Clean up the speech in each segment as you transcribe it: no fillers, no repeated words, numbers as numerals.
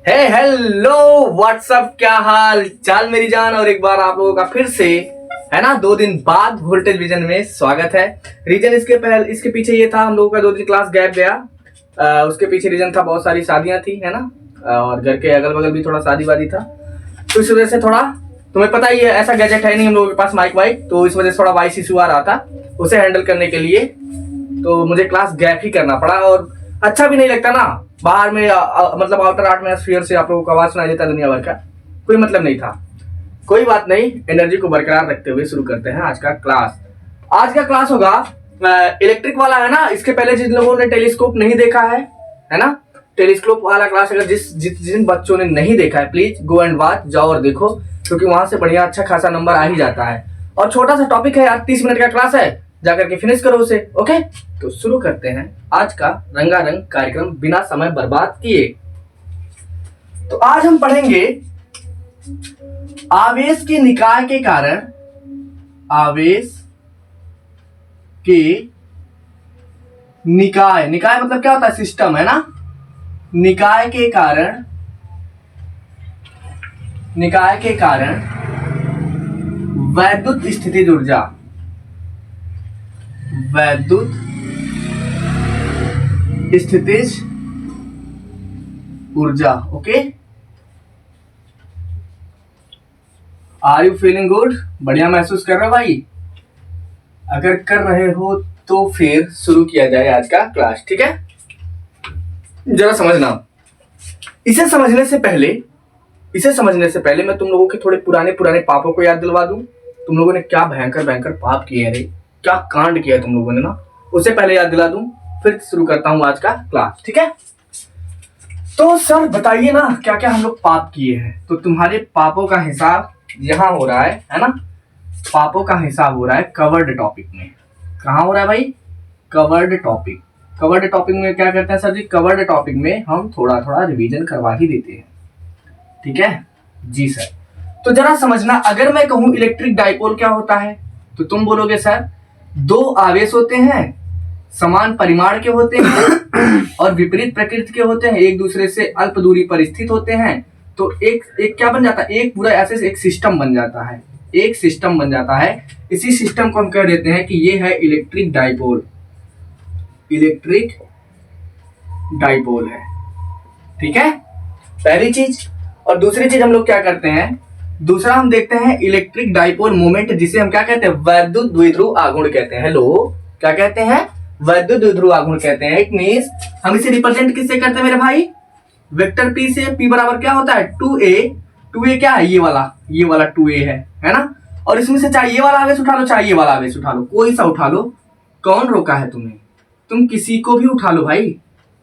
Hello what's up, क्या हाल चाल मेरी जान। और एक बार आप लोगों का फिर से है ना 2 दिन बाद वोल्टेज विजन में स्वागत है। रीजन इसके पीछे ये था, हम लोगों का 2 दिन क्लास गैप गया। उसके पीछे रीजन था, बहुत सारी शादियां थी है ना, और घर के अगल बगल भी थोड़ा शादी वादी था। तो इस वजह से थोड़ा, तुम्हें पता ही है ऐसा गैजेट है नहीं हम लोगों के पास माइक वाइक, तो इस वजह से थोड़ा वॉइस इशू आ रहा था। उसे हैंडल करने के लिए तो मुझे क्लास गैप ही करना पड़ा, और अच्छा भी नहीं लगता ना बाहर में मतलब आउटर एटमॉस्फेयर से आप लोगों को आवाज सुनाई देता दुनिया भर का, कोई मतलब नहीं था। कोई बात नहीं, एनर्जी को बरकरार रखते हुए शुरू करते हैं आज का क्लास। आज का क्लास होगा इलेक्ट्रिक वाला है ना। इसके पहले जिन लोगों ने टेलीस्कोप नहीं देखा है ना, टेलीस्कोप वाला क्लास अगर जिन बच्चों ने नहीं देखा है, प्लीज गो एंड वॉच, जाओ और देखो, क्योंकि वहां से बढ़िया अच्छा खासा नंबर आ ही जाता है। और छोटा सा टॉपिक है यार, 30 मिनट का क्लास है, जाकर के फिनिश करो उसे। ओके, तो शुरू करते हैं आज का रंगारंग कार्यक्रम बिना समय बर्बाद किए। तो आज हम पढ़ेंगे आवेश के निकाय के कारण, आवेश के निकाय, निकाय मतलब क्या होता है, सिस्टम है ना। निकाय के कारण वैद्युत स्थितिज ऊर्जा, वैद्युत स्थितिज ऊर्जा। Okay, are you feeling good? बढ़िया महसूस कर रहे हो भाई? अगर कर रहे हो तो फिर शुरू किया जाए आज का क्लास, ठीक है। जरा समझना, इसे समझने से पहले मैं तुम लोगों के थोड़े पुराने पापों को याद दिलवा दूं। तुम लोगों ने क्या भयंकर पाप किए हैं रे, क्या कांड किया है तुम लोगों ने ना, उसे पहले याद दिला दूं, फिर शुरू करता हूं आज का क्लास, ठीक है। तो सर बताइए ना, क्या क्या हम लोग पाप किए हैं। तो तुम्हारे पापों का हिसाब यहां हो रहा है ना। पापों का हिसाब हो रहा है कवर्ड टॉपिक में। कहां हो रहा है भाई? Covered topic. कवर्ड टॉपिक में क्या करते हैं सर जी? कवर्ड टॉपिक में हम थोड़ा रिवीजन करवा ही देते हैं, ठीक है जी सर। तो जरा समझना, अगर मैं कहूं इलेक्ट्रिक डाइपोल क्या होता है, तो तुम बोलोगे सर 2 आवेश होते हैं, समान परिमाण के होते हैं और विपरीत प्रकृति के होते हैं, एक दूसरे से अल्प दूरी पर स्थित होते हैं। तो एक क्या बन जाता है, एक पूरा ऐसे एक सिस्टम बन जाता है, एक सिस्टम बन जाता है। इसी सिस्टम को हम कह देते हैं कि ये है इलेक्ट्रिक डाइपोल, इलेक्ट्रिक डाइपोल है, ठीक है, पहली चीज। और दूसरी चीज हम लोग क्या करते हैं, दूसरा हम देखते हैं इलेक्ट्रिक डाइपोल मोमेंट, जिसे हम क्या कहते हैं, वैद्युत द्विध्रुव आघूर्ण कहते हैं। हेलो, क्या कहते हैं? वैद्युत द्विध्रुव आघूर्ण कहते हैं। इट मींस हम इसे रिप्रेजेंट किससे करते हैं मेरे भाई? वेक्टर पी से। पी बराबर क्या होता है? 2a क्या है? ये वाला 2a है ना। और इसमें से चाहे ये वाला आवेश उठा लो, चाहे ये वाला आवेश उठा लो, कोई सा उठा लो, कौन रोका है तुम्हें? तुम किसी को भी उठा लो भाई,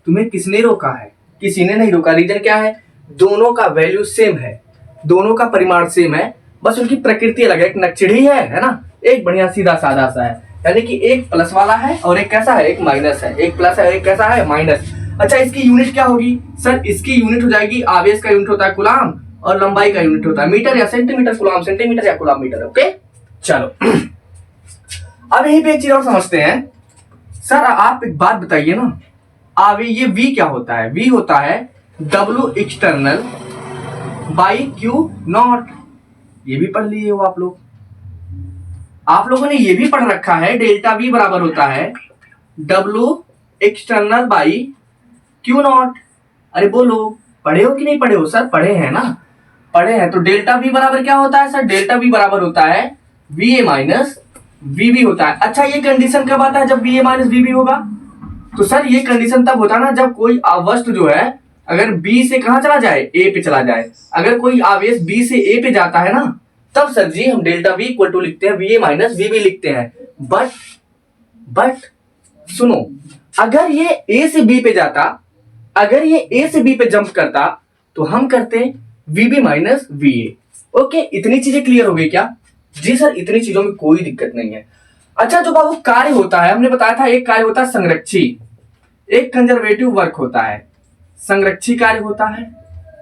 तुम्हें किसने रोका है? किसी ने नहीं रोका। रीजन क्या है? दोनों का वैल्यू सेम है, दोनों का परिमाण सेम है, बस उनकी प्रकृति अलग है। एक नक्चिढ़ी है ना, एक बढ़िया सीधा साधा सा है, यानी कि एक प्लस वाला है और एक कैसा है, एक माइनस है। एक प्लस है, एक कैसा है, माइनस। अच्छा, इसकी यूनिट क्या होगी सर? इसकी यूनिट हो जाएगी, आवेश का यूनिट होता है कूलाम और लंबाई का यूनिट होता है मीटर या सेंटीमीटर। कूलाम सेंटीमीटर या कूलाम मीटर। ओके, चलो अब यहीं पे एक चीज और समझते हैं। सर आप एक बात बताइए ना, आवे ये V क्या होता है? V होता है W external by Q not. ये भी पढ़ लिए हो आप लोग, आप लोगों ने ये भी पढ़ रखा है, डेल्टा V बराबर होता है W external by Q not. अरे बोलो, पढ़े हो कि नहीं पढ़े हो? सर पढ़े हैं ना, पढ़े हैं। तो डेल्टा V बराबर क्या होता है सर? डेल्टा V बराबर होता है VA माइनस VB होता है। अच्छा, ये कंडीशन कब आता है जब VA माइनस VB होगा? तो सर ये कंडीशन तब होता है ना जब कोई वस्तु जो है अगर B से कहां चला जाए, A पे चला जाए। अगर कोई आवेश B से A पे जाता है ना, तब सर जी हम डेल्टा V इक्वल टू लिखते हैं VA माइनस VB लिखते हैं। बट सुनो, अगर ये A से B पे जाता, अगर ये A से B पे जंप करता, तो हम करते VB माइनस VA। ओके, इतनी चीजें क्लियर हो गई क्या? जी सर, इतनी चीजों में कोई दिक्कत नहीं है। अच्छा, जो बाबू कार्य होता है, हमने बताया था एक कार्य होता है संरक्षी, एक कंजर्वेटिव वर्क होता है, संरक्षी कार्य होता है,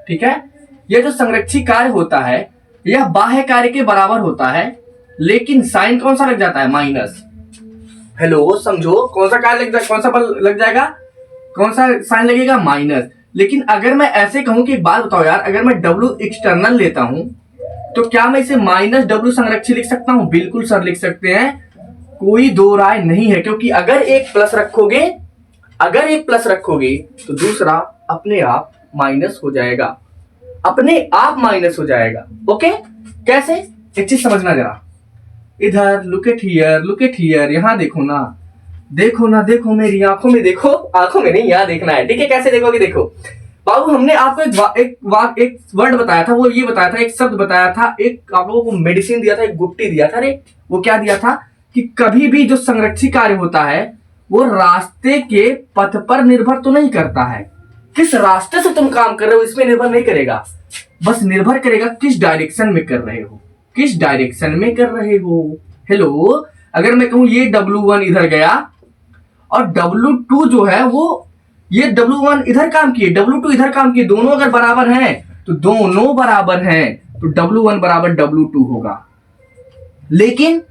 ठीक है। यह जो संरक्षी कार्य होता है यह बाह्य कार्य के बराबर होता है, लेकिन साइन कौन सा लग जाता है? माइनस। हेलो समझो, कौन सा कार्य लग जाएगा, कौन सा बल लग जाएगा, कौन सा साइन लगेगा? माइनस। लेकिन अगर मैं ऐसे कहूं कि एक बात बताओ यार, अगर मैं W एक्सटर्नल लेता हूं तो क्या मैं इसे माइनस W संरक्षी लिख सकता हूं? बिल्कुल सर लिख सकते हैं, कोई दो राय नहीं है, क्योंकि अगर एक प्लस रखोगे तो दूसरा अपने आप माइनस हो जाएगा, अपने आप माइनस हो जाएगा। ओके, कैसे? एक चीज समझना जरा, इधर लुक एट हियर, यहां देखो ना, देखो मेरी आंखों में देखो, आंखों में नहीं, यहां देखना है, ठीक है? कैसे देखोगे? देखो बाबू, हमने आपको एक वर्ड बताया था, वो ये बताया था, एक शब्द बताया था, एक आप लोगों को मेडिसिन दिया था, एक गुट्टी दिया था। अरे वो क्या दिया था कि कभी भी जो संरक्षी कार्य होता है वो रास्ते के पथ पर निर्भर तो नहीं करता है, किस रास्ते से तुम काम कर रहे हो इसमें निर्भर नहीं करेगा, बस निर्भर करेगा किस डायरेक्शन में कर रहे हो, हेलो, अगर मैं कहूं ये W1 इधर गया और W2 जो है वो, ये W1 इधर काम किए, W2 इधर काम किए, दोनों अगर बराबर हैं तो W1 बराबर W2 होगा। लेकिन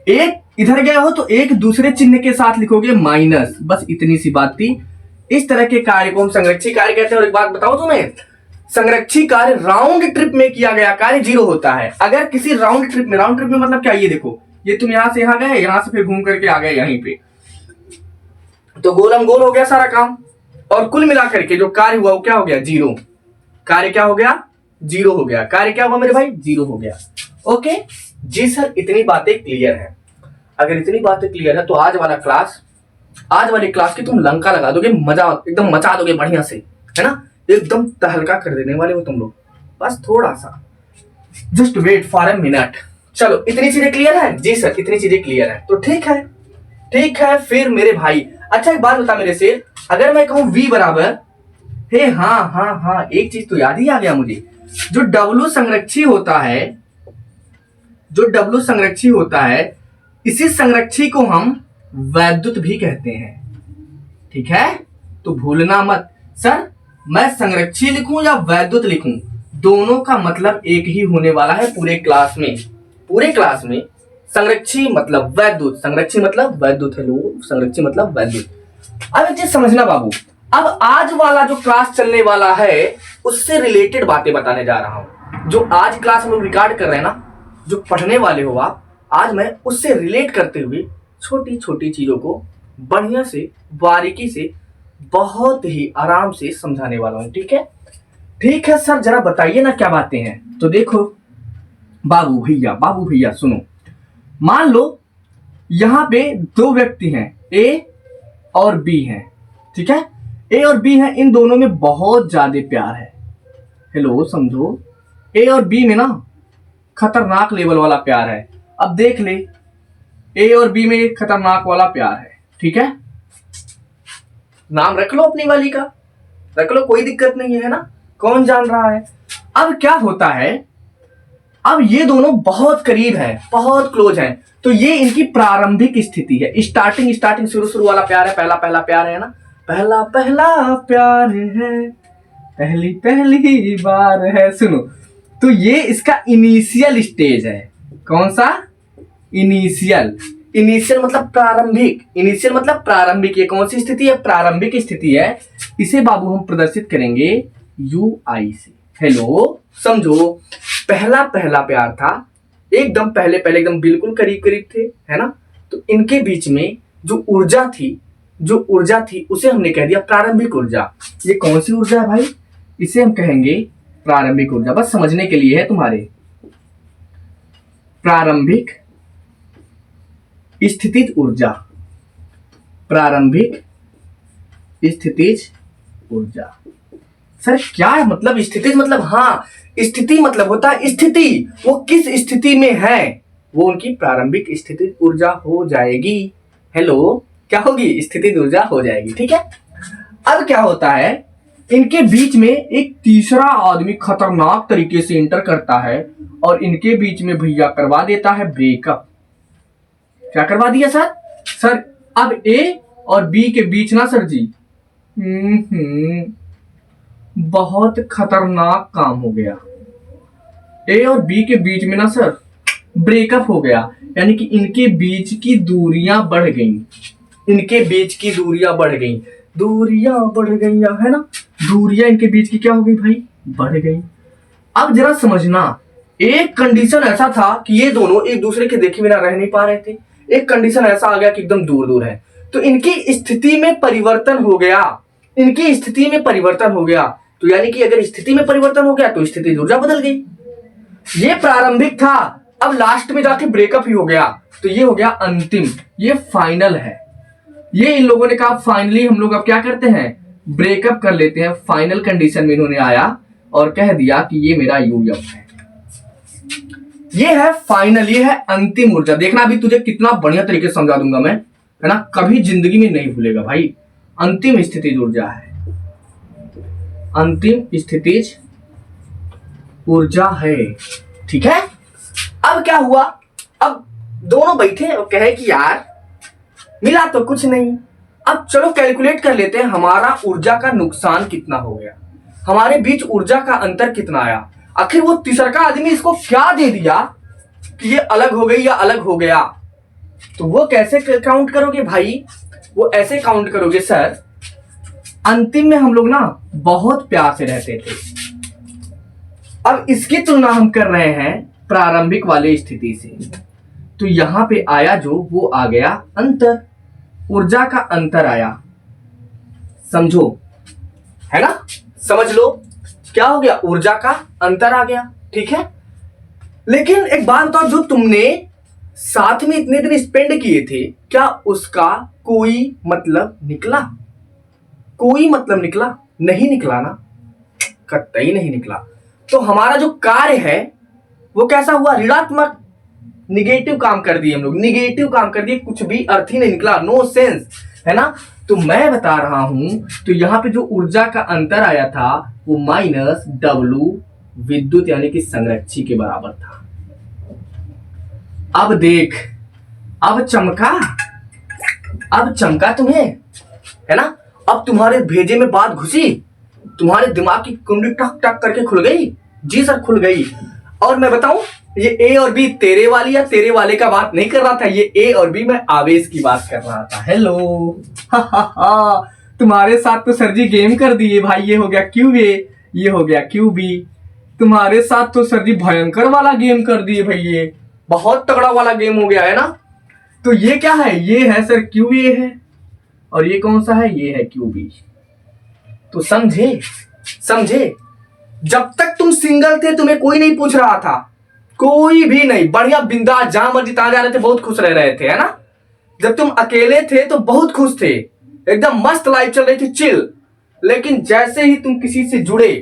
एक इधर गया हो तो एक दूसरे चिन्ह के साथ लिखोगे माइनस, बस इतनी सी बात थी। इस तरह के कार्य को हम संरक्षी कार्य कहते हैं। और एक बात बताओ तुम्हें, संरक्षी कार्य राउंड ट्रिप में किया गया कार्य 0 होता है। अगर किसी राउंड ट्रिप में मतलब क्या, ये देखो, ये तुम यहां से यहां गए, यहां से फिर घूम करके आ गए यहीं पे, तो गोलम गोल हो गया सारा काम, और कुल मिलाकर के जो कार्य हुआ वो क्या हो गया? 0। कार्य क्या हो गया? 0 हो गया। कार्य क्या हुआ मेरे भाई? 0 हो गया। ओके जी सर, इतनी बातें क्लियर है। अगर इतनी बातें क्लियर है तो आज वाली क्लास की तुम लंका लगा दोगे, मजा एकदम मचा दोगे बढ़िया से, है ना? एकदम तहलका कर देने वाले हो तुम लोग, बस थोड़ा सा just wait for a minute. चलो, इतनी चीजें क्लियर है? जी सर, इतनी चीजें क्लियर है, तो ठीक है फिर मेरे भाई। अच्छा एक बात बता मेरे से, अगर मैं कहूं V बराबर, हे हाँ, एक चीज तो याद ही आ गया मुझे, जो W संरक्षी होता है, इसी संरक्षी को हम वैद्युत भी कहते हैं, ठीक है? तो भूलना मत। सर मैं संरक्षी लिखूं या वैद्युत लिखूं, दोनों का मतलब एक ही होने वाला है पूरे क्लास में। संरक्षी मतलब वैद्युत, हेलो, संरक्षी मतलब वैद्युत। अब एक चीज समझना बाबू, अब आज वाला जो क्लास चलने वाला है उससे रिलेटेड बातें बताने जा रहा हूं। जो आज क्लास हम लोग रिकॉर्ड कर रहे हैं ना, जो पढ़ने वाले हो आप, आज मैं उससे रिलेट करते हुए छोटी छोटी चीजों को बढ़िया से, बारीकी से, बहुत ही आराम से समझाने वाला हूं, ठीक है सर, जरा बताइए ना क्या बातें हैं। तो देखो बाबू भैया सुनो, मान लो यहां पे 2 व्यक्ति हैं, A और B हैं, ठीक है? A और B हैं, इन दोनों में बहुत ज्यादा प्यार है। हेलो, समझो, A और B में ना खतरनाक लेवल वाला प्यार है। अब देख ले, A और B में खतरनाक वाला प्यार है, ठीक है? नाम रख लो अपनी वाली का, रख लो, कोई दिक्कत नहीं है ना, कौन जान रहा है। अब क्या होता है, अब ये दोनों बहुत करीब हैं, बहुत क्लोज हैं, तो ये इनकी प्रारंभिक स्थिति है, स्टार्टिंग शुरू वाला प्यार है, पहला प्यार है ना, पहला प्यार है, पहली बार है। सुनो, तो ये इसका इनिशियल स्टेज है। कौन सा? इनिशियल मतलब प्रारंभिक। ये कौन सी स्थिति है? प्रारंभिक स्थिति है। इसे बाबू हम प्रदर्शित करेंगे UI से। हेलो, समझो, पहला प्यार था, एकदम पहले एकदम बिल्कुल करीब थे, है ना? तो इनके बीच में जो ऊर्जा थी उसे हमने कह दिया प्रारंभिक ऊर्जा। ये कौन सी ऊर्जा है भाई? इसे हम कहेंगे प्रारंभिक ऊर्जा, बस समझने के लिए है तुम्हारे। प्रारंभिक स्थितिज ऊर्जा। सर क्या मतलब स्थितिज मतलब? हाँ, स्थिति मतलब होता है स्थिति, वो किस स्थिति में है, वो उनकी प्रारंभिक स्थितिज ऊर्जा हो जाएगी। हेलो, क्या होगी? स्थितिज ऊर्जा हो जाएगी, ठीक है? अब क्या होता है, इनके बीच में एक तीसरा आदमी खतरनाक तरीके से इंटर करता है और इनके बीच में भैया करवा देता है ब्रेकअप। क्या करवा दिया सर? अब A और B के बीच ना सर जी, बहुत खतरनाक काम हो गया। A और B के बीच में ना सर ब्रेकअप हो गया, यानी कि इनके बीच की दूरियां बढ़ गई। दूरियां बढ़ गई है ना, दूरियां इनके बीच की क्या हो गई भाई, बढ़ गई। अब जरा समझना, एक कंडीशन ऐसा था कि ये दोनों एक दूसरे के देखे बिना रह नहीं पा रहे थे, एक कंडीशन ऐसा आ गया कि एकदम दूर दूर है, तो इनकी स्थिति में परिवर्तन हो गया, इनकी स्थिति में परिवर्तन हो गया। तो यानी कि अगर स्थिति में परिवर्तन हो गया तो स्थिति ऊर्जा बदल गई। ये प्रारंभिक था, अब लास्ट में जाके ब्रेकअप ही हो गया, तो ये हो गया अंतिम, ये फाइनल है। ये इन लोगों ने कहा फाइनली हम लोग अब क्या करते हैं, ब्रेकअप कर लेते हैं। फाइनल कंडीशन में इन्होंने आया और कह दिया कि ये मेरा यूएफ है, ये है फाइनल, ये है अंतिम ऊर्जा। देखना अभी तुझे कितना बढ़िया तरीके से समझा दूंगा मैं, है ना, कभी जिंदगी में नहीं भूलेगा भाई। अंतिम स्थितिज ऊर्जा है, अंतिम स्थितिज ऊर्जा है, ठीक है। अब क्या हुआ, अब दोनों बैठे और कहे कि यार मिला तो कुछ नहीं, अब चलो कैलकुलेट कर लेते हैं हमारा ऊर्जा का नुकसान कितना हो गया, हमारे बीच ऊर्जा का अंतर कितना आया। आखिर वो तीसरा आदमी इसको क्या दे दिया कि ये अलग हो गई या अलग हो गया। तो वो कैसे काउंट करोगे भाई, वो ऐसे काउंट करोगे सर, अंतिम में हम लोग ना बहुत प्यार से रहते थे, अब इसकी तुलना हम कर रहे हैं प्रारंभिक वाले स्थिति से, तो यहां पे आया जो वो आ गया अंतर, ऊर्जा का अंतर आया, समझो, है ना, समझ लो क्या हो गया, ऊर्जा का अंतर आ गया, ठीक है। लेकिन एक बात बताओ, जो तुमने साथ में इतने दिन स्पेंड किए थे, क्या उसका कोई मतलब निकला, कोई मतलब निकला, नहीं निकला ना, कतई नहीं निकला। तो हमारा जो कार्य है वो कैसा हुआ, ऋणात्मक, निगेटिव काम कर दिए हम लोग, निगेटिव काम कर दिए, कुछ भी अर्थ ही नहीं निकला, नो सेंस, है ना। तो मैं बता रहा हूं, तो यहां पे जो ऊर्जा का अंतर आया था वो माइनस W विद्युत यानी कि संरक्षी के बराबर था। अब देख, अब चमका, अब चमका तुम्हें, है ना, अब तुम्हारे भेजे में बात घुसी, तुम्हारे दिमाग की कुंडली टक टक करके खुल गई, जी सर खुल गई। और मैं बताऊं, ये ए और बी तेरे वाली या तेरे वाले का बात नहीं कर रहा था, ये ए और बी मैं आवेश की बात कर रहा था। हेलो तुम्हारे साथ तो सर जी गेम कर दिए भाई, ये हो गया क्यू ए, ये हो गया क्यू बी, तुम्हारे साथ तो सर जी भयंकर वाला गेम कर दिए भाई, ये बहुत तगड़ा वाला गेम हो गया, है ना। तो ये क्या है, ये है सर क्यू ए है, और ये कौन सा है, ये है क्यू बी। तो समझे, समझे, जब तक तुम सिंगल थे तुम्हें कोई नहीं पूछ रहा था, कोई भी नहीं, बढ़िया बिंदास जहां मर्जी तहां जा रहे थे, बहुत खुश रह रहे थे, है ना। जब तुम अकेले थे तो बहुत खुश थे, एकदम मस्त लाइफ चल रही थी, चिल। लेकिन जैसे ही तुम किसी से जुड़े,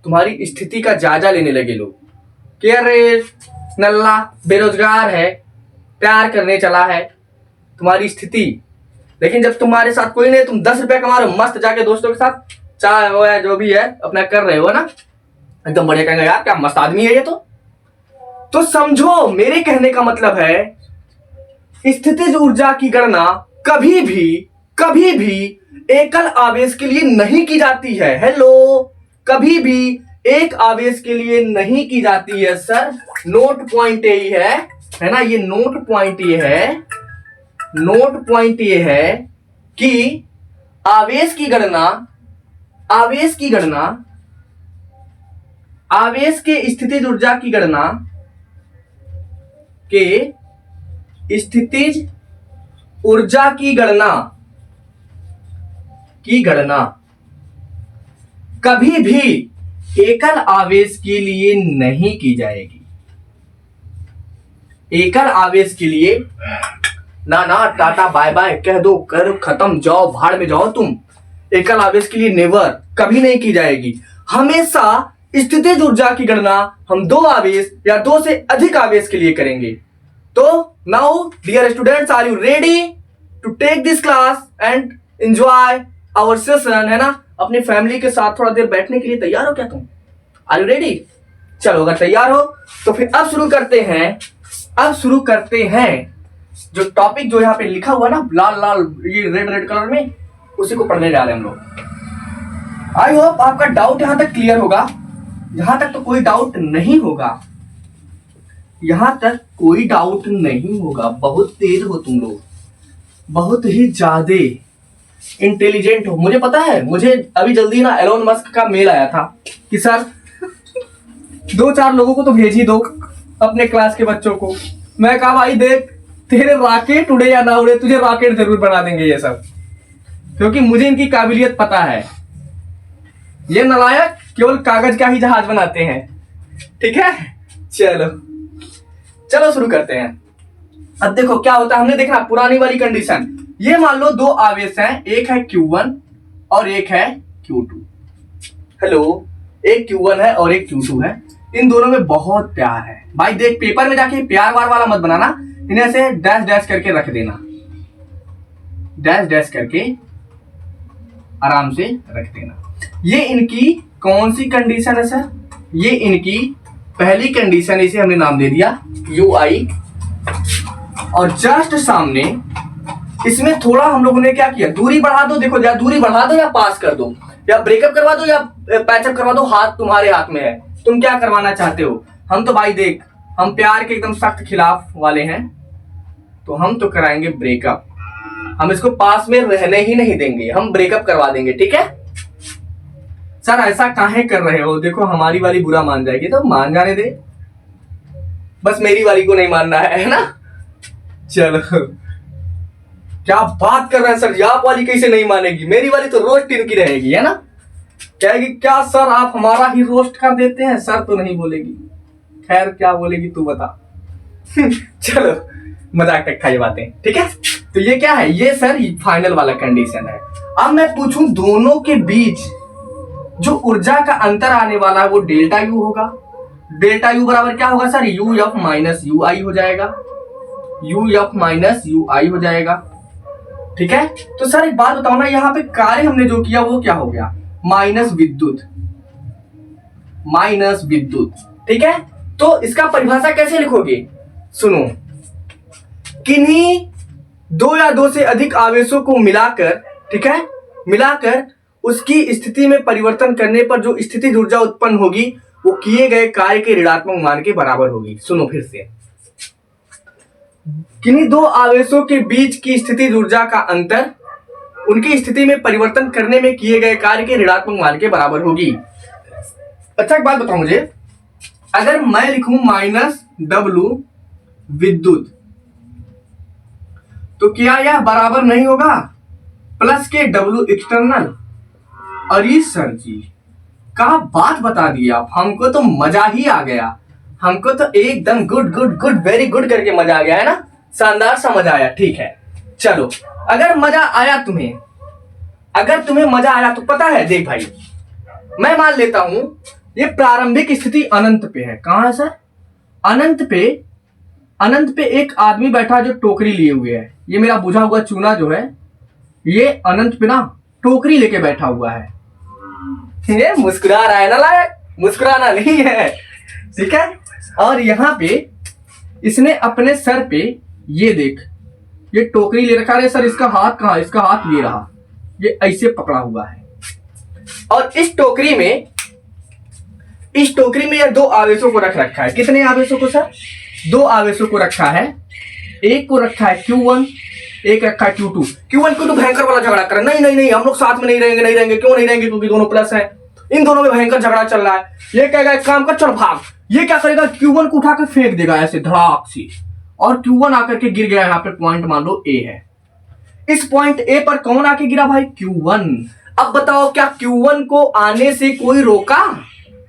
तुम्हारी स्थिति का जायजा लेने लगे लोग कि अरे नल्ला बेरोजगार है, प्यार करने चला है, तुम्हारी स्थिति। लेकिन जब तुम्हारे साथ कोई नहीं, तुम 10 रुपए कमा रहे हो, मस्त जाके दोस्तों के साथ चाय हो या जो भी है अपना कर रहे हो ना, एकदम बढ़िया, कहेंगे यार क्या मस्त आदमी है ये तो समझो मेरे कहने का मतलब है, स्थितिज ऊर्जा की गणना कभी भी एकल आवेश के लिए नहीं की जाती है। हेलो, कभी भी एक आवेश के लिए नहीं की जाती है सर, नोट पॉइंट यही है ना, ये नोट पॉइंट ये है, नोट पॉइंट ये है कि आवेश की गणना, आवेश के स्थितिज ऊर्जा की गणना के स्थितिज ऊर्जा की गणना कभी भी एकल आवेश के लिए नहीं की जाएगी। एकल आवेश के लिए ना टाटा बाय बाय कह दो, कर खत्म, जाओ भाड़ में जाओ तुम। एकल आवेश के लिए नेवर, कभी नहीं की जाएगी। हमेशा स्थितिज ऊर्जा की गणना हम 2 आवेश या 2 से अधिक आवेश के लिए करेंगे। तो now dear students, are you ready to take this class and enjoy our session, है ना। अपनी फैमिली के साथ थोड़ा देर बैठने के लिए तैयार हो क्या तुम, आर यू रेडी? चलो अगर तैयार हो तो फिर अब शुरू करते हैं, जो टॉपिक जो यहाँ पे लिखा हुआ ना लाल लाल ये रेड कलर में, उसी को पढ़ने जा रहे हैं हम लोग। आई होप आपका डाउट यहां तक क्लियर होगा, यहां तक तो कोई डाउट नहीं होगा, यहां तक कोई डाउट नहीं होगा। बहुत तेज हो तुम लोग, बहुत ही ज्यादा, इंटेलिजेंट हो। मुझे पता है, मुझे अभी जल्दी ना एलोन मस्क का मेल आया था कि सर 2-4 लोगों को तो भेज ही दो अपने क्लास के बच्चों को। मैं कहा भाई देख, तेरे रॉकेट उड़े या ना उड़े, तुझे रॉकेट जरूर बना देंगे ये सब, क्योंकि मुझे इनकी काबिलियत पता है। ये नालायक केवल कागज का ही जहाज बनाते हैं। ठीक है, चलो चलो शुरू करते हैं। अब देखो क्या होता है, हमने देखा पुरानी वाली कंडीशन। ये मान लो 2 आवेश हैं, एक है Q1 और एक है Q2। हेलो, एक Q1 है और एक Q2 है। इन दोनों में बहुत प्यार है भाई। देख, पेपर में जाके प्यार वार वाला मत बनाना, इन्हें से डैश डैश करके रख देना, डैश डैश करके आराम से रख देना। ये इनकी कौन सी कंडीशन है सर? ये इनकी पहली कंडीशन, इसे हमने नाम दे दिया UI। और जस्ट सामने इसमें थोड़ा हम लोगों ने क्या किया, दूरी बढ़ा दो। देखो, या दूरी बढ़ा दो या पास कर दो, या ब्रेकअप करवा दो या पैचअप करवा दो, हाथ तुम्हारे हाथ में है, तुम क्या करवाना चाहते हो। हम तो भाई देख, हम प्यार के एकदम सख्त खिलाफ वाले हैं, तो हम तो कराएंगे ब्रेकअप। हम इसको पास में रहने ही नहीं देंगे, हम ब्रेकअप करवा देंगे। ठीक है सर, ऐसा काहे कर रहे हो? देखो हमारी वाली बुरा मान जाएगी तो मान जाने दे, बस मेरी वाली को नहीं मानना है ना। चलो, क्या बात कर रहे हैं सर, आप वाली कैसे नहीं मानेगी? मेरी वाली तो रोस्ट इनकी रहेगी, है ना। कहेगी क्या सर आप हमारा ही रोस्ट कर देते हैं? सर तो नहीं बोलेगी, खैर क्या बोलेगी तू बता। चलो मजाक तक खाई बातें। ठीक है, तो ये क्या है, ये सर फाइनल वाला कंडीशन है। अब मैं पूछूं, दोनों के बीच जो ऊर्जा का अंतर आने वाला है वो डेल्टा यू होगा। डेल्टा यू बराबर क्या होगा sir? U F minus U I हो जाएगा, U F minus U I हो जाएगा। ठीक है, तो सर एक बात बताओ ना, यहाँ पे कार्य हमने जो किया वो क्या हो गया? माइनस विद्युत, माइनस विद्युत। ठीक है, तो इसका परिभाषा कैसे लिखोगे? सुनो, किन्हीं 2 या 2 से अधिक आवेशों को मिलाकर, ठीक है, मिलाकर उसकी स्थिति में परिवर्तन करने पर जो स्थितिज ऊर्जा उत्पन्न होगी वो किए गए कार्य के ऋणात्मक मान के बराबर होगी। सुनो फिर से, किन्हीं 2 आवेशों के बीच की स्थितिज ऊर्जा का अंतर उनकी स्थिति में परिवर्तन करने में किए गए कार्य के ऋणात्मक मान के बराबर होगी। अच्छा एक बात बताओ मुझे, अगर मैं लिखूं माइनस W विद्युत, तो क्या यह बराबर नहीं होगा प्लस के W एक्सटर्नल? अरे सर जी, क्या बात बता दी आप, हमको तो मजा ही आ गया। हमको तो एकदम good good good very good करके मजा आ गया, है ना, शानदार सा मजा आया। ठीक है, चलो अगर मजा आया तुम्हें, अगर तुम्हें मजा आया तो पता है, देख भाई मैं मान लेता हूं ये प्रारंभिक स्थिति अनंत पे है। कहां है सर? अनंत पे, अनंत पे एक आदमी बैठा जो टोकरी लिए हुए है। ये मेरा बुझा हुआ चूना जो है, ये अनंत पे ना टोकरी लेके बैठा हुआ है। ये मुस्कुरा रहा है ना, लायक मुस्कुराना नहीं है। ठीक है, और यहां पे इसने अपने सर पे ये देख, ये टोकरी ले रखा है। सर इसका हाथ कहां? इसका हाथ ये रहा, ये ऐसे पकड़ा हुआ है। और इस टोकरी में ये 2 आवेशों को रख रखा है। कितने आवेशों को सर? 2 आवेशों को रखा है। एक को रखा है Q1, एक रखा है Q2। Q1 Q2 भयंकर वाला झगड़ा कर, नहीं नहीं नहीं हम लोग साथ में नहीं रहेंगे, नहीं रहेंगे। क्यों नहीं रहेंगे? क्योंकि दोनों प्लस है, इन दोनों में भयंकर झगड़ा चल रहा है। ये कहेगा एक काम कर, चल भाग। ये क्या करेगा? Q1 को उठाकर फेंक देगा ऐसे धड़ाक से, और Q1 आकर के गिर गया। यहाँ पे पॉइंट मान लो A है। इस पॉइंट A पर कौन आके गिरा भाई? Q1। अब बताओ, क्या Q1 को आने से कोई रोका?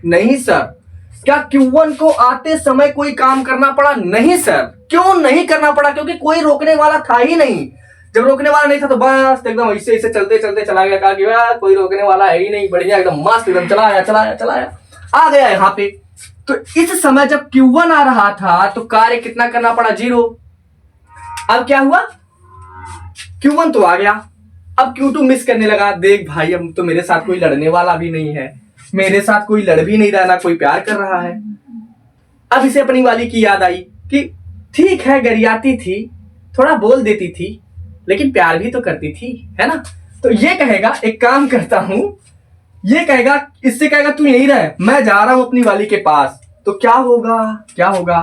नहीं सर। क्या Q1 को आते समय कोई काम करना पड़ा? नहीं सर। क्यों नहीं करना पड़ा? क्योंकि कोई रोकने वाला था ही नहीं। जब रोकने वाला नहीं था तो बस एकदम ऐसे ऐसे चलते चलते चला गया। कहा कि कोई रोकने वाला है ही नहीं, बढ़िया एकदम मस्त एकदम चलाया चलाया चलाया आ गया यहाँ पे। तो इस समय जब Q1 आ रहा था तो कार्य कितना करना पड़ा? 0। अब क्या हुआ? Q1 तो आ गया, अब Q2 मिस करने लगा। देख भाई, अब तो मेरे साथ कोई लड़ने वाला भी नहीं है, मेरे साथ कोई लड़ भी नहीं रहा, ना कोई प्यार कर रहा है। अब इसे अपनी वाली की याद आई कि ठीक है गरियाती थी, थोड़ा बोल देती थी, लेकिन प्यार भी तो करती थी, है ना। तो ये कहेगा एक काम करता हूं, ये कहेगा, इससे कहेगा तू यहीं रह, मैं जा रहा हूं अपनी वाली के पास। तो क्या होगा? क्या होगा?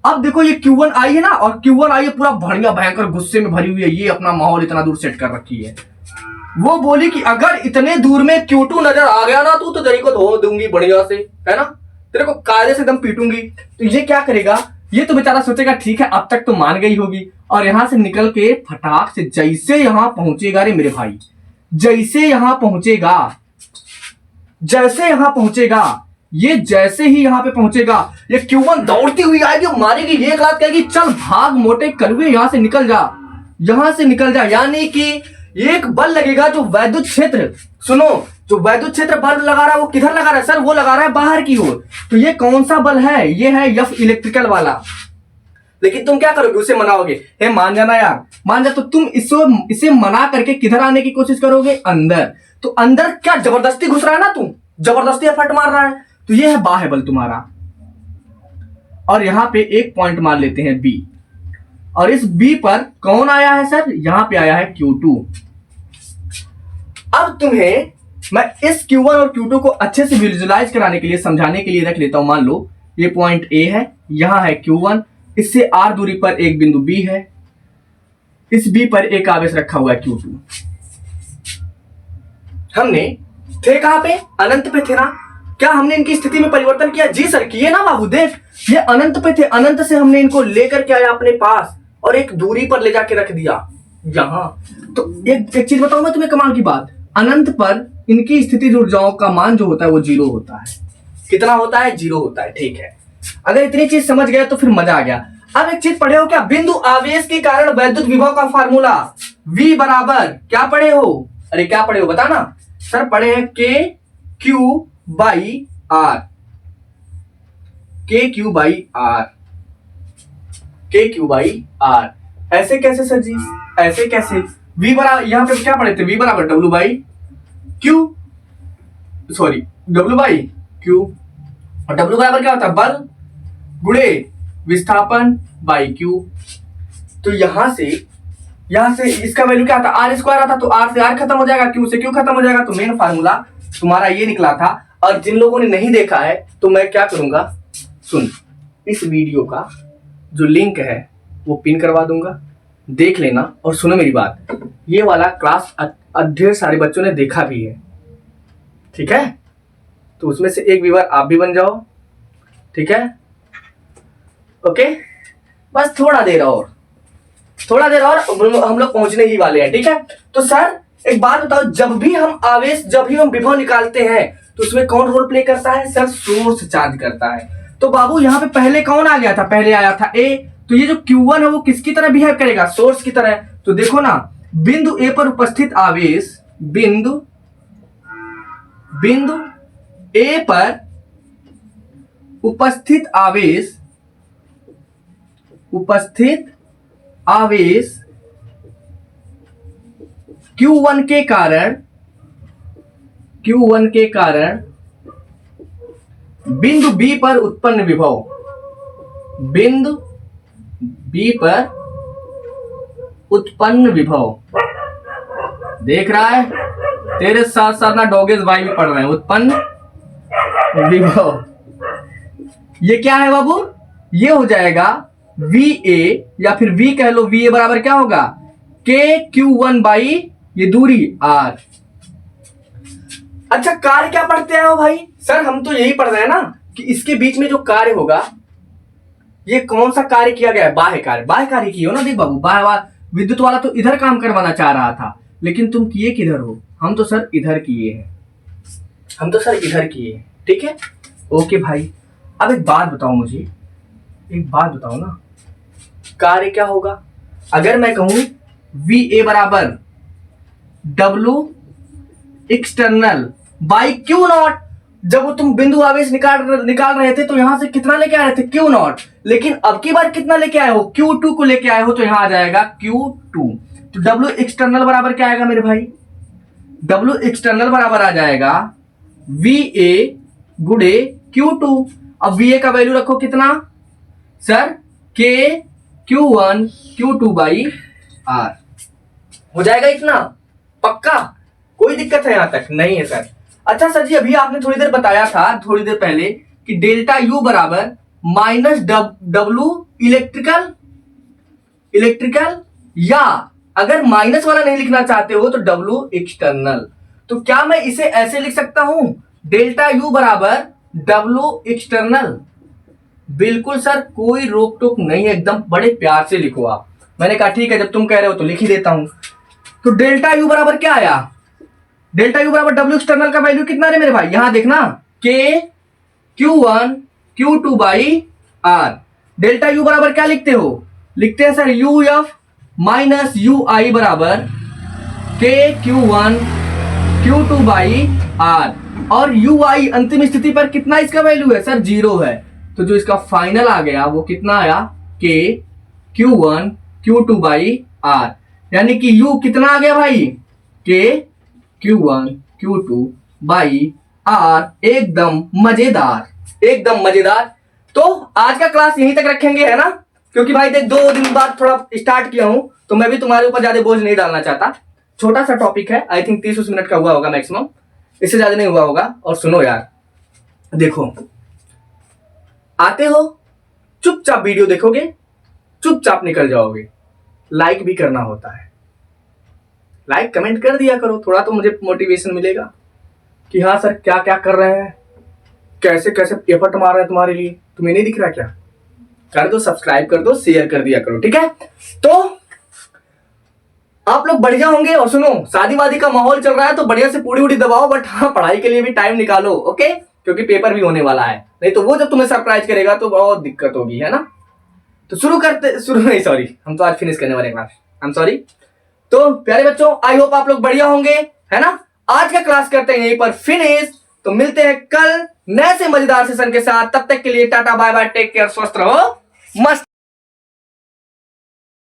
अब देखो ये Q1 आई है ना, और Q1 आई है पूरा बढ़िया भयंकर गुस्से में भरी हुई है। ये अपना माहौल इतना दूर सेट कर रखी है। वो बोली कि अगर इतने दूर में Q2 नजर आ गया ना तो तेरे को धो दूंगी बढ़िया से, है ना, तेरे को कायदे से एकदम पीटूंगी। तो ये क्या करेगा, ये तो बेचारा सोचेगा ठीक है अब तक तो मान गई होगी, और यहां से निकल के फटाक से जैसे यहां पहुंचेगा, रे मेरे भाई, जैसे यहां पहुंचेगा, जैसे यहां पहुंचेगा, ये जैसे ही यहां पे पहुंचेगा, ये Q1 दौड़ती हुई आएगी, मारेगी, ये बात कहेगी चल भाग मोटे कलवे, यहां से निकल जा, यहां से निकल जा। यानी कि एक बल लगेगा जो वैद्युत क्षेत्र, सुनो, जो वैद्युत क्षेत्र बल लगा रहा है वो किधर लगा रहा है सर, वो लगा रहा है बाहर की ओर। तो ये कौन सा बल है, ये है एफ इलेक्ट्रिकल वाला। लेकिन तुम क्या करोगे, उसे मनाओगे, हे मान जाना यार, मान जा, तो तुम इसे मना करके किधर आने की कोशिश करोगे, अंदर। तो अंदर क्या जबरदस्ती घुस रहा है ना, तुम जबरदस्ती एफर्ट मार रहा है, तो ये है बाह्य बल तुम्हारा। और यहां पे एक पॉइंट मान लेते हैं बी, और इस बी पर कौन आया है सर, यहां पे आया है Q2। अब तुम्हें मैं इस Q1 और Q2 को अच्छे से विजुअलाइज कराने के लिए, समझाने के लिए रख लेता हूं। मान लो ये पॉइंट A है, यहां है Q1, इससे R दूरी पर एक बिंदु B है, इस B पर एक आवेश रखा हुआ है Q2। हमने थे कहां पे, अनंत पे थे ना, क्या हमने इनकी स्थिति में परिवर्तन किया, जी सर किए ना बाबू। देख ये अनंत पे थे, अनंत से हमने इनको लेकर के आया अपने पास और एक दूरी पर ले जाके रख दिया यहां। तो एक चीज बताऊं मैं तुम्हें कमाल की बात, अनंत पर इनकी स्थिति ऊर्जाओं का मान जो होता है वो 0 होता है। कितना होता है, 0 होता है, ठीक है। अगर इतनी चीज समझ गए तो फिर मजा आ गया। अब एक चीज पढ़े हो क्या, बिंदु आवेश के कारण वैद्युत विभव का फार्मूला V बराबर क्या पढ़े हो, अरे क्या पढ़े हो बताना सर, पढ़े हैं KQ/R, KQ/R, KQ/R। ऐसे कैसे सर जी, ऐसे कैसे, V बराबर, यहां पे क्या पढ़े थे, V बराबर W/Q, सॉरी W/Q, और W बराबर क्या होता है, बल गुणे विस्थापन बाई Q। तो यहां से इसका वैल्यू क्या था, R स्क्वायर आता, तो R से R खत्म हो जाएगा, Q से Q खत्म हो जाएगा। तो मेन फार्मूला तुम्हारा ये निकला था। और जिन लोगों ने नहीं देखा है तो मैं क्या करूंगा, सुन, इस वीडियो का जो लिंक है वो पिन करवा दूंगा, देख लेना। और सुनो मेरी बात, ये वाला क्लास ढेर सारे बच्चों ने देखा भी है, ठीक है, तो उसमें से एक व्यूअर आप भी बन जाओ, ठीक है, ओके। बस थोड़ा देर और हम लोग पहुंचने ही वाले हैं, ठीक है। तो सर एक बात बताओ, जब भी हम विभव निकालते हैं तो उसमें कौन रोल प्ले करता है सर, सोर्स चार्ज करता है। तो बाबू यहाँ पे पहले कौन आ गया था, पहले आया था A, तो ये जो Q1 है वो किसकी तरह बिहेव करेगा, सोर्स की तरह। तो देखो ना, बिंदु A पर उपस्थित आवेश, बिंदु A पर उपस्थित आवेश Q1 के कारण बिंदु B पर उत्पन्न विभव, बिंदु B पर उत्पन्न विभव, देख रहा है, तेरे साथ साथ ना डोगेश भाई भी पढ़ रहे हैं, उत्पन्न विभव, ये क्या है बाबू, ये हो जाएगा VA, या फिर V कह लो, VA बराबर क्या होगा, KQ1 ये दूरी R। अच्छा कार्य क्या पढ़ते हो भाई, सर हम तो यही पढ़ रहे हैं ना कि इसके बीच में जो कार्य होगा, ये कौन सा कार्य किया गया है, बाह्य कार्य किए हो ना। देख बाबू, बाह्य विद्युत वाला तो इधर काम करवाना चाह रहा था, लेकिन तुम किए किधर हो, हम तो सर इधर किए हैं, ठीक है, ओके भाई। अब एक बात बताओ ना, कार्य क्या होगा, अगर मैं कहूं VA बराबर W एक्सटर्नल बाई Q0, जब तुम बिंदु आवेश निकाल रहे थे तो यहां से कितना लेके आ रहे थे, Q0, लेकिन अब की बार कितना लेके आए हो, Q2 को लेके आए हो, तो यहां आ जाएगा Q2। तो W एक्सटर्नल बराबर क्या आएगा मेरे भाई, W एक्सटर्नल बराबर आ जाएगा VA गुणे Q2। अब VA का वैल्यू रखो कितना सर, KQ1 Q2/R हो जाएगा, इतना पक्का, कोई दिक्कत है यहां तक, नहीं है सर। अच्छा सर जी, अभी आपने थोड़ी देर बताया था, थोड़ी देर पहले, कि डेल्टा U बराबर माइनस W इलेक्ट्रिकल या अगर माइनस वाला नहीं लिखना चाहते हो तो W एक्सटर्नल। तो क्या मैं इसे ऐसे लिख सकता हूं, डेल्टा U बराबर W एक्सटर्नल? बिल्कुल सर, कोई रोक टोक नहीं है, एकदम बड़े प्यार से लिखो आप। मैंने कहा ठीक है, जब तुम कह रहे हो तो लिख ही देता हूं। तो डेल्टा U बराबर क्या आया, डेल्टा U बराबर W एक्सटर्नल का वैल्यू कितना है मेरे भाई, यहां देखना, K Q1 Q2 by R। Delta U बराबर क्या लिखते हो, लिखते हैं सर UF माइनस UI बराबर K Q1 Q2 by R। और UI अंतिम स्थिति पर कितना इसका वैल्यू है सर, 0 है। तो जो इसका फाइनल आ गया वो कितना आया, K Q1 Q2 by R। यानी कि U कितना आ गया भाई, K Q1 Q2 by R। एकदम मजेदार, एकदम मजेदार। तो आज का क्लास यहीं तक रखेंगे, है ना, क्योंकि भाई देख 2 दिन बाद थोड़ा स्टार्ट किया हूं, तो मैं भी तुम्हारे ऊपर ज्यादा बोझ नहीं डालना चाहता। छोटा सा टॉपिक है, आई थिंक 30 मिनट का हुआ होगा मैक्सिमम, इससे ज्यादा नहीं हुआ होगा। और सुनो यार, देखो आते हो चुपचाप वीडियो देखोगे, चुपचाप निकल जाओगे। लाइक भी करना होता है, लाइक कमेंट कर दिया करो, थोड़ा तो मुझे मोटिवेशन मिलेगा कि हाँ सर क्या क्या कर रहे हैं, कैसे कैसे एफर्ट मार रहे हैं तुम्हारे लिए। तुम्हें नहीं दिख रहा क्या, कर दो, सब्सक्राइब कर दो, शेयर कर दिया करो, ठीक है। तो आप लोग बढ़िया होंगे। और सुनो, शादी वादी का माहौल चल रहा है तो बढ़िया से पूरी उड़ी दबाओ, बट हाँ पढ़ाई के लिए भी टाइम निकालो, ओके, क्योंकि पेपर भी होने वाला है। नहीं तो वो जब तुम्हें सरप्राइज करेगा तो बहुत दिक्कत होगी, है ना। तो शुरू नहीं, सॉरी, हम तो आज फिनिश करने वाले क्लास, आई एम सॉरी। तो प्यारे बच्चों, आई होप आप लोग बढ़िया होंगे, है ना। आज का क्लास करते हैं यहीं पर फिनिश। तो मिलते हैं कल नए से मजेदार सेशन के साथ, तब तक के लिए tata bye bye, take care, स्वस्थ रहो, मस्त